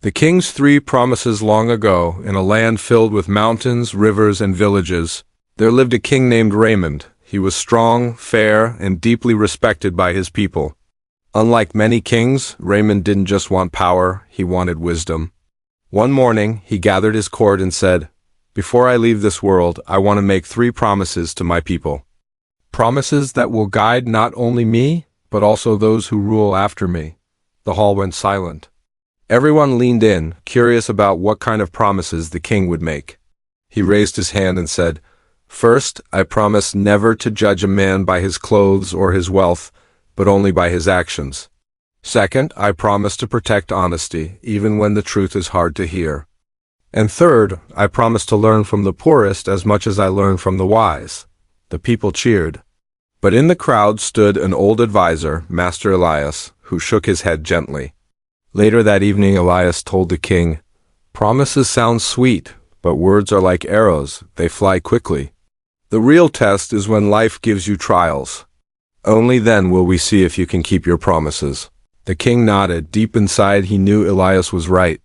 The king's 3 promises. Long ago, in a land filled with mountains, rivers, and villages, there lived a king named Raymond. He was strong, fair, and deeply respected by his people. Unlike many kings, Raymond didn't just want power, he wanted wisdom. One morning, he gathered his court and said, "Before I leave this world, I want to make 3 promises to my people. Promises that will guide not only me, but also those who rule after me." The hall went silent. Everyone leaned in, curious about what kind of promises the king would make. He raised his hand and said, "First, I promise never to judge a man by his clothes or his wealth, but only by his actions. Second, I promise to protect honesty, even when the truth is hard to hear. And third, I promise to learn from the poorest as much as I learn from the wise." The people cheered. But in the crowd stood an old advisor, Master Elias, who shook his head gently. Later that evening, Elias told the king, "Promises sound sweet, but words are like arrows, they fly quickly. The real test is when life gives you trials. Only then will we see if you can keep your promises." The king nodded. Deep inside, he knew Elias was right.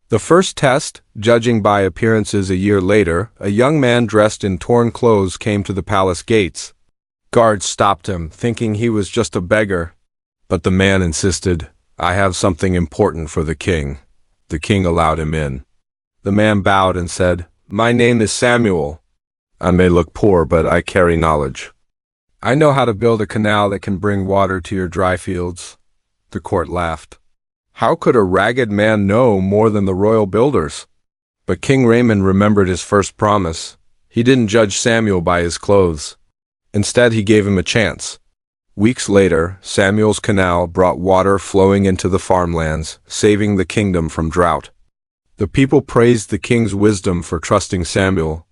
The first test, judging by appearances. A year later, a young man dressed in torn clothes came to the palace gates. Guards stopped him, thinking he was just a beggar. But the man insisted, "I have something important for the king." The king allowed him in. The man bowed and said, "My name is Samuel. I may look poor, but I carry knowledge. I know how to build a canal that can bring water to your dry fields." The court laughed. How could a ragged man know more than the royal builders? But King Raymond remembered his first promise. He didn't judge Samuel by his clothes. Instead, he gave him a chance. Weeks later, Samuel's canal brought water flowing into the farmlands, saving the kingdom from drought. The people praised the king's wisdom for trusting Samuel,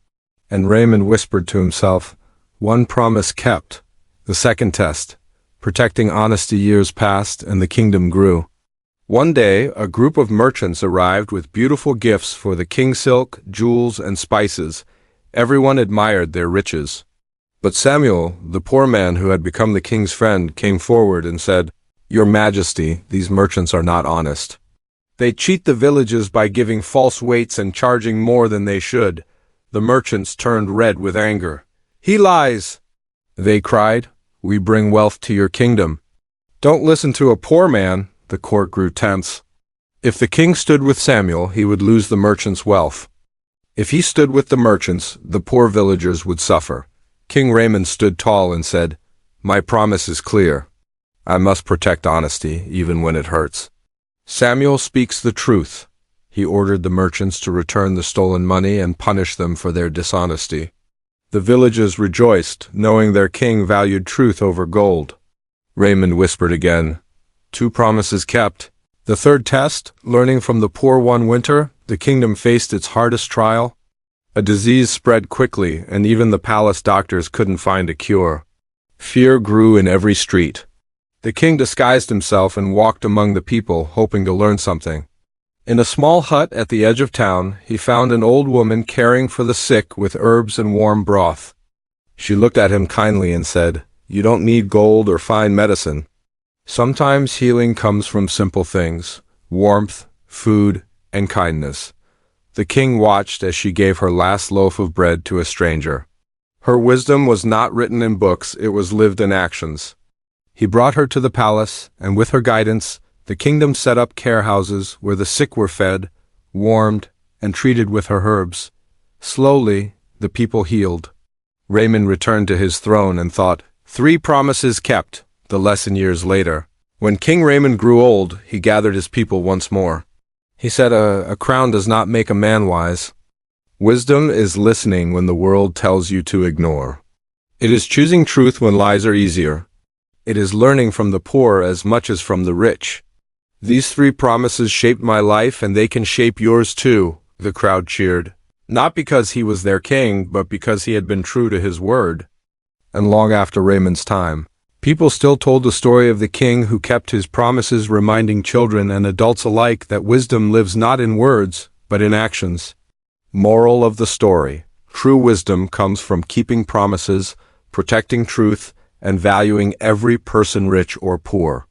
and Raymond whispered to himself, "One promise kept." The second test, protecting honesty. Years passed, and the kingdom grew. One day, a group of merchants arrived with beautiful gifts for the king: silk, jewels, and spices. Everyone admired their riches. But Samuel, the poor man who had become the king's friend, came forward and said, "Your Majesty, these merchants are not honest. They cheat the villages by giving false weights and charging more than they should." The merchants turned red with anger. "He lies!" they cried. "We bring wealth to your kingdom. Don't listen to a poor man." The court grew tense. If the king stood with Samuel, he would lose the merchants' wealth. If he stood with the merchants, the poor villagers would suffer. King Raymond stood tall and said, "My promise is clear. I must protect honesty, even when it hurts." Samuel speaks the truth. He ordered the merchants to return the stolen money and punish them for their dishonesty. The villagers rejoiced, knowing their king valued truth over gold. Raymond whispered again, "2 promises kept." The third test, learning from the poor. One winter, the kingdom faced its hardest trial. A disease spread quickly, and even the palace doctors couldn't find a cure. Fear grew in every street. The king disguised himself and walked among the people, hoping to learn something. In a small hut at the edge of town, he found an old woman caring for the sick with herbs and warm broth. She looked at him kindly and said, "You don't need gold or fine medicine. Sometimes healing comes from simple things: warmth, food, and kindness." The king watched as she gave her last loaf of bread to a stranger. Her wisdom was not written in books, it was lived in actions. He brought her to the palace, and with her guidance, the kingdom set up care houses where the sick were fed, warmed, and treated with her herbs. Slowly, the people healed. Raymond returned to his throne and thought, 3 promises kept. The lesson years later. When King Raymond grew old, he gathered his people once more. He said, a crown does not make a man wise. Wisdom is listening when the world tells you to ignore. It is choosing truth when lies are easier. It is learning from the poor as much as from the rich. These 3 promises shaped my life, and they can shape yours too. The crowd cheered. Not because he was their king, but because he had been true to his word. And long after Raymond's time, people still told the story of the king who kept his promises, reminding children and adults alike that wisdom lives not in words, but in actions. Moral of the story: true wisdom comes from keeping promises, protecting truth, and valuing every person, rich or poor.